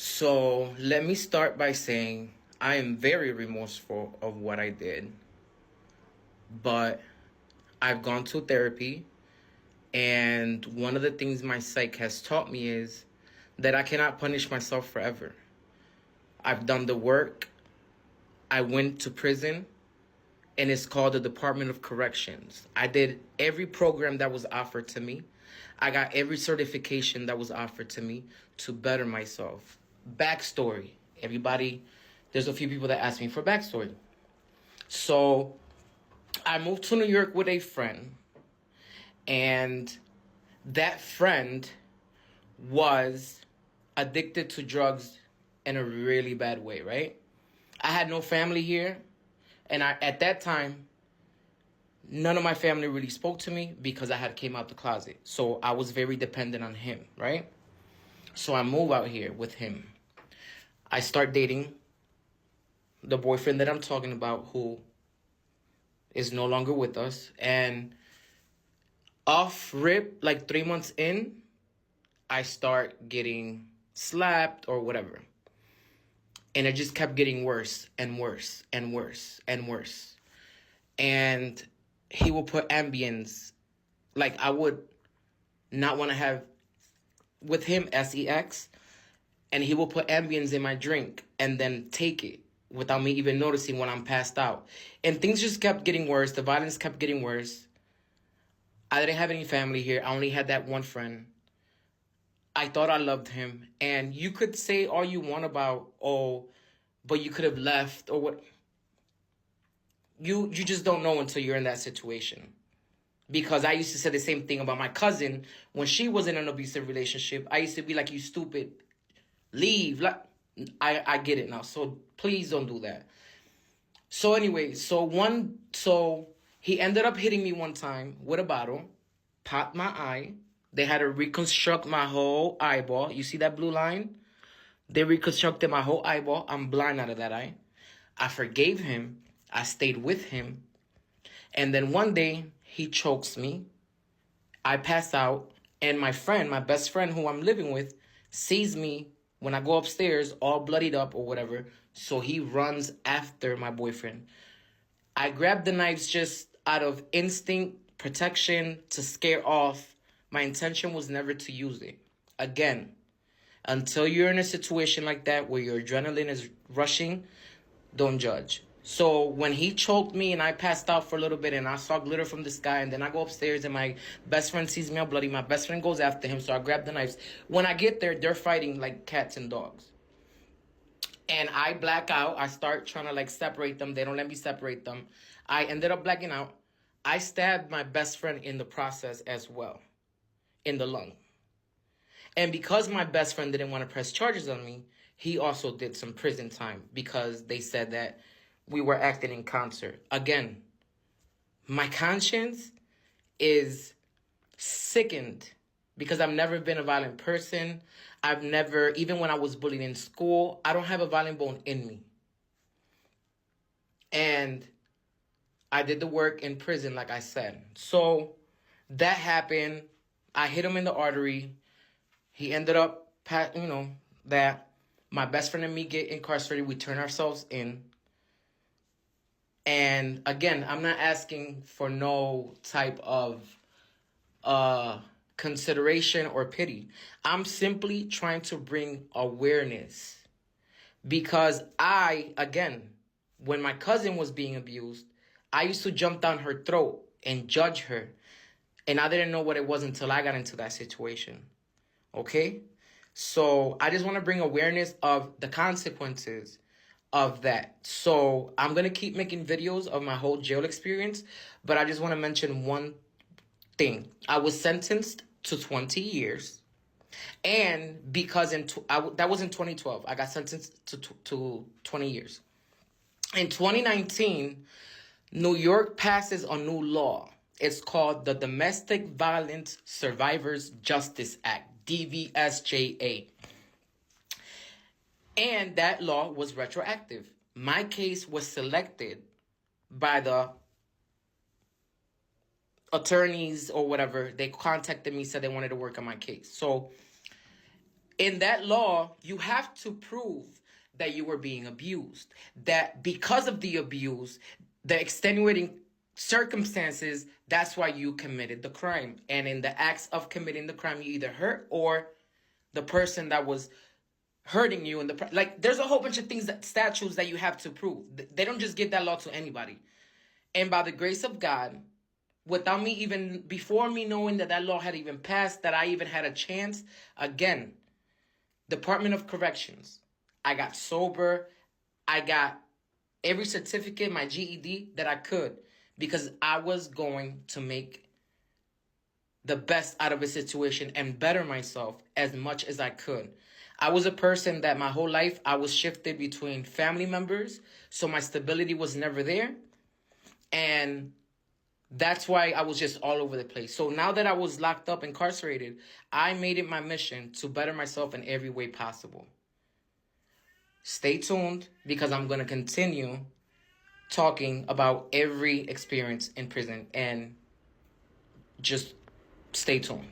So let me start by saying I am very remorseful of what I did, but I've gone to therapy, and one of the things my psych has taught me is that I cannot punish myself forever. I've done the work, I went to prison, and it's called the Department of Corrections. I did every program that was offered to me. I got every certification that was offered to me to better myself. Backstory. Everybody, there's a few people that ask me for backstory. So I moved to New York with a friend, and that friend was addicted to drugs in a really bad way, right? I had no family here, and at that time, none of my family really spoke to me because I had came out the closet. So I was very dependent on him, right? So I move out here with him. I start dating the boyfriend that I'm talking about, who is no longer with us. And off rip, like 3 months in, I start getting slapped or whatever. And it just kept getting worse and worse and worse and worse. And he will put Ambience. Like, I would not want to have with him sex, and he will put Ambience in my drink and then take it without me even noticing when I'm passed out. And things just kept getting worse. The violence kept getting worse. I didn't have any family here. I only had that one friend. I thought I loved him. And you could say all you want about, oh, but you could have left or what. You just don't know until you're in that situation. Because I used to say the same thing about my cousin when she was in an abusive relationship. I used to be like, you stupid, leave. Like, I get it now. So please don't do that. So anyway, so he ended up hitting me one time with a bottle, popped my eye. They had to reconstruct my whole eyeball. You see that blue line? They reconstructed my whole eyeball. I'm blind out of that eye. I forgave him. I stayed with him. And then one day, he chokes me. I pass out. And my friend, my best friend who I'm living with, sees me when I go upstairs all bloodied up or whatever. So he runs after my boyfriend. I grabbed the knives just out of instinct, protection, to scare off. My intention was never to use it. Again, until you're in a situation like that where your adrenaline is rushing, don't judge. So when he choked me and I passed out for a little bit and I saw glitter from the sky, and then I go upstairs and my best friend sees me all bloody, my best friend goes after him, so I grab the knives. When I get there, they're fighting like cats and dogs. And I black out. I start trying to like separate them. They don't let me separate them. I ended up blacking out. I stabbed my best friend in the process as well, in the lung. And because my best friend didn't want to press charges on me, he also did some prison time because they said that we were acting in concert. Again, my conscience is sickened because I've never been a violent person. I've never, even when I was bullied in school, I don't have a violent bone in me. And I did the work in prison, like I said. So that happened. I hit him in the artery. He ended up, that my best friend and me get incarcerated. We turn ourselves in. And again, I'm not asking for no type of consideration or pity. I'm simply trying to bring awareness. Because again, when my cousin was being abused, I used to jump down her throat and judge her. And I didn't know what it was until I got into that situation. Okay? So I just want to bring awareness of the consequences of that. So I'm going to keep making videos of my whole jail experience, but I just want to mention one thing. I was sentenced to 20 years. And because that was in 2012, I got sentenced to 20 years. In 2019, New York passes a new law. It's called the Domestic Violence Survivors Justice Act, DVSJA. And that law was retroactive. My case was selected by the attorneys or whatever. They contacted me, said they wanted to work on my case. So In that law, you have to prove that you were being abused. That because of the abuse, the extenuating circumstances, that's why you committed the crime. And in the acts of committing the crime, you either hurt or the person that was hurting you. Like, there's a whole bunch of things, that statutes that you have to prove. They don't just give that law to anybody. And by the grace of God, without me even, before me knowing that that law had even passed, that I even had a chance, again, Department of Corrections, I got sober. I got every certificate, my GED that I could, because I was going to make the best out of a situation and better myself as much as I could. I was a person that my whole life I was shifted between family members, so my stability was never there. And that's why I was just all over the place. So now that I was locked up, incarcerated, I made it my mission to better myself in every way possible. Stay tuned, because I'm going to continue talking about every experience in prison, and just stay tuned.